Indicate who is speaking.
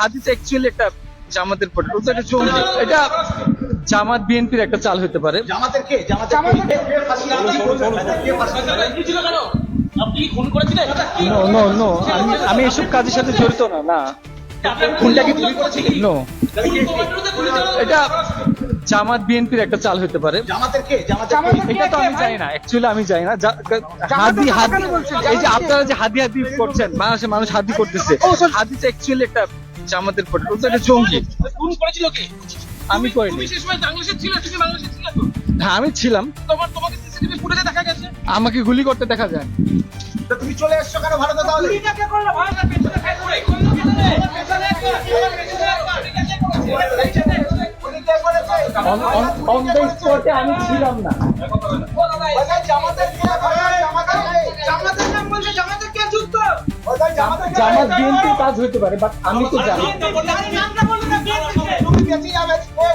Speaker 1: হাদিস অ্যাকচুয়ালি একটা জামাতের পটে, ওটা একটা জঙ্গি। এটা জামাত বিএনপির একটা চাল হতে পারে।
Speaker 2: জামাতের কে?
Speaker 1: নো নো নো, আমি এসব কাজের সাথে জড়িত না। না,
Speaker 2: খুনটা কি তুমি করেছিলে?
Speaker 1: নো, এটা জামাত বিএনপির একটা চাল হতে পারে।
Speaker 2: জামাতের কে?
Speaker 1: এটা তো আমি জানি না, অ্যাকচুয়ালি আমি জানি না। হাদি হাদি, এই যে আপনারা যে হাদি হাদি করছেন, বাংলাদেশের মানুষ হাদি করতেছে, হাদিস অ্যাকচুয়ালি একটা জামাতের পটে, ওটা একটা জঙ্গি।
Speaker 3: খুন করেছিল কে?
Speaker 1: আমি করিনি।
Speaker 3: তুমি সেই সময় বাংলাদেশে ছিলে? তুমি বাংলাদেশে ছিলে তো?
Speaker 1: হ্যাঁ, আমি ছিলাম।
Speaker 3: তোমাকে সিসিটিভি ফুটেজে দেখা গেছে।
Speaker 1: আমাকে গুলি করতে দেখা যায়।
Speaker 2: তো তুমি চলে এসছো কেন ভারতে তাহলে?
Speaker 3: গুলিটা কে করলো? ভারতের পেছনে খাই করে। কোন পেছনে? পেছনে একবার, পেছনে একবার। এটা কে করেছে?
Speaker 2: উনি কে করেছে?
Speaker 1: অন দ্য স্পটে আমি ছিলাম না।
Speaker 2: ওই জামাতের কে?
Speaker 3: জামাতের নাম বলছে, জামাতের কে যুক্ত?
Speaker 2: ওই জামাতের কে?
Speaker 1: জামাত বিএনপির কাজ হইতে পারে, বাট আমি তো জানি না।
Speaker 3: নামটা বলুন না, বিএনপি কে?
Speaker 2: তুমি বেঁচে যাবে। ও